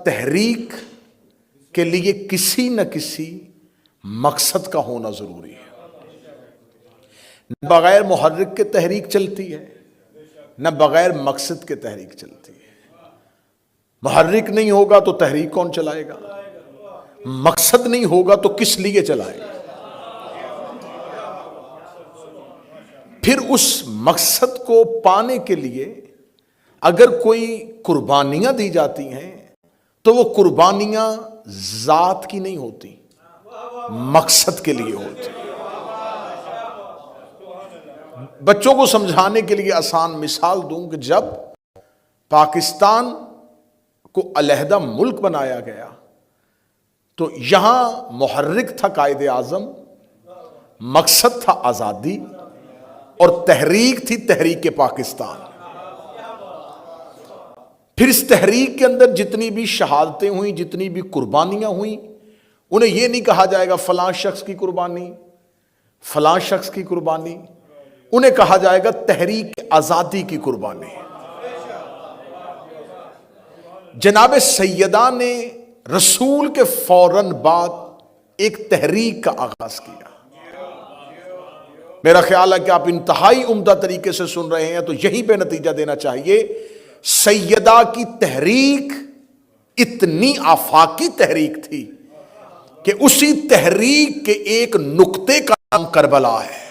تحریک کے لیے کسی نہ کسی مقصد کا ہونا ضروری ہے۔ بغیر محرک کے تحریک چلتی ہے، نہ بغیر مقصد کے تحریک چلتی ہے۔ محرک نہیں ہوگا تو تحریک کون چلائے گا؟ مقصد نہیں ہوگا تو کس لیے چلائے گا؟ پھر اس مقصد کو پانے کے لیے اگر کوئی قربانیاں دی جاتی ہیں تو وہ قربانیاں ذات کی نہیں ہوتی، مقصد کے لیے ہوتی۔ بچوں کو سمجھانے کے لیے آسان مثال دوں کہ جب پاکستان کو علیحدہ ملک بنایا گیا تو یہاں محرک تھا قائد اعظم، مقصد تھا آزادی، اور تحریک تھی تحریک پاکستان۔ پھر اس تحریک کے اندر جتنی بھی شہادتیں ہوئیں، جتنی بھی قربانیاں ہوئیں، انہیں یہ نہیں کہا جائے گا فلاں شخص کی قربانی، فلاں شخص کی قربانی، انہیں کہا جائے گا تحریک آزادی کی قربانی۔ جناب سیدہ نے رسول کے فوراً بعد ایک تحریک کا آغاز کیا۔ میرا خیال ہے کہ آپ انتہائی عمدہ طریقے سے سن رہے ہیں، تو یہیں پہ نتیجہ دینا چاہیے۔ سیدہ کی تحریک اتنی آفاقی تحریک تھی کہ اسی تحریک کے ایک نقطے کا نام کربلا ہے۔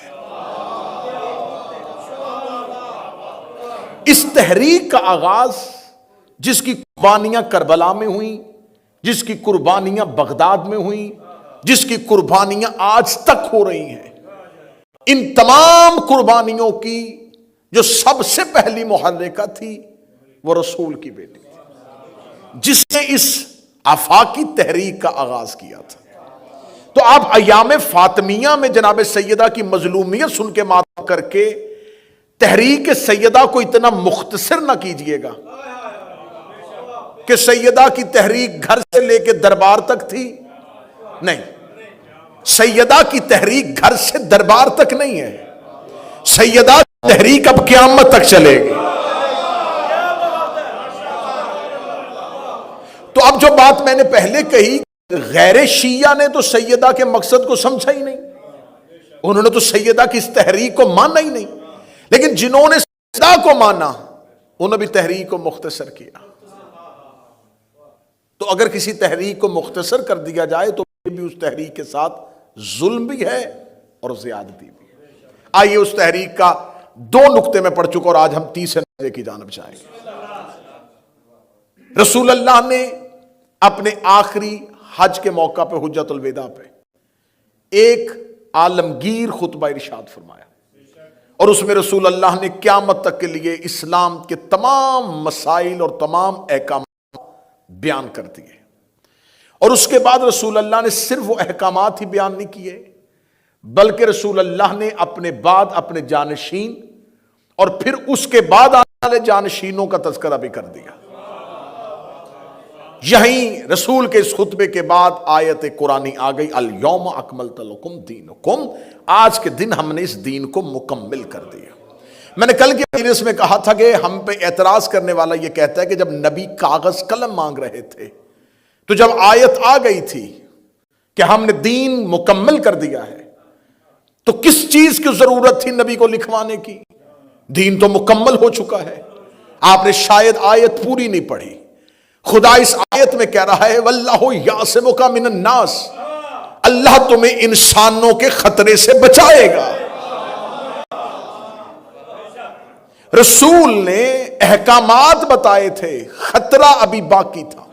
اس تحریک کا آغاز جس کی قربانیاں کربلا میں ہوئیں، جس کی قربانیاں بغداد میں ہوئیں، جس کی قربانیاں آج تک ہو رہی ہیں، ان تمام قربانیوں کی جو سب سے پہلی محرکہ تھی وہ رسول کی بیٹی تھی، جس نے اس آفاقی تحریک کا آغاز کیا تھا۔ تو آپ ایام فاطمیہ میں جناب سیدہ کی مظلومیت سن کے ماتم کر کے تحریک سیدہ کو اتنا مختصر نہ کیجئے گا کہ سیدہ کی تحریک گھر سے لے کے دربار تک تھی۔ نہیں، سیدہ کی تحریک گھر سے دربار تک نہیں ہے، سیدہ کی تحریک اب قیامت تک چلے گی۔ تو اب جو بات میں نے پہلے کہی، غیر شیعہ نے تو سیدہ کے مقصد کو سمجھا ہی نہیں، انہوں نے تو سیدہ کی اس تحریک کو مانا ہی نہیں، لیکن جنہوں نے سیدہ کو مانا انہوں نے بھی تحریک کو مختصر کیا۔ تو اگر کسی تحریک کو مختصر کر دیا جائے تو بھی اس تحریک کے ساتھ ظلم بھی ہے اور زیادتی بھی ہے۔ آئیے اس تحریک کا دو نقطے میں پڑھ چکا اور آج ہم تیسرے نقطے کی جانب جائیں گے۔ رسول اللہ نے اپنے آخری حج کے موقع پہ حجۃ الوداع پہ ایک عالمگیر خطبہ ارشاد فرمایا، اور اس میں رسول اللہ نے قیامت تک کے لیے اسلام کے تمام مسائل اور تمام احکامات بیان کر دیے۔ اور اس کے بعد رسول اللہ نے صرف وہ احکامات ہی بیان نہیں کیے، بلکہ رسول اللہ نے اپنے بعد اپنے جانشین اور پھر اس کے بعد آنے والے جانشینوں کا تذکرہ بھی کر دیا۔ یہیں رسول کے اس خطبے کے بعد آیت قرآنی آ گئی، الیوم اکملت لکم دینکم، آج کے دن ہم نے اس دین کو مکمل کر دیا۔ میں نے کل کی مجلس میں کہا تھا کہ ہم پہ اعتراض کرنے والا یہ کہتا ہے کہ جب نبی کاغذ قلم مانگ رہے تھے تو جب آیت آ گئی تھی کہ ہم نے دین مکمل کر دیا ہے تو کس چیز کی ضرورت تھی نبی کو لکھوانے کی؟ دین تو مکمل ہو چکا ہے۔ آپ نے شاید آیت پوری نہیں پڑھی۔ خدا اس آیت میں کہہ رہا ہے واللہ یعصمک من الناس، اللہ تمہیں انسانوں کے خطرے سے بچائے گا۔ رسول نے احکامات بتائے تھے، خطرہ ابھی باقی تھا۔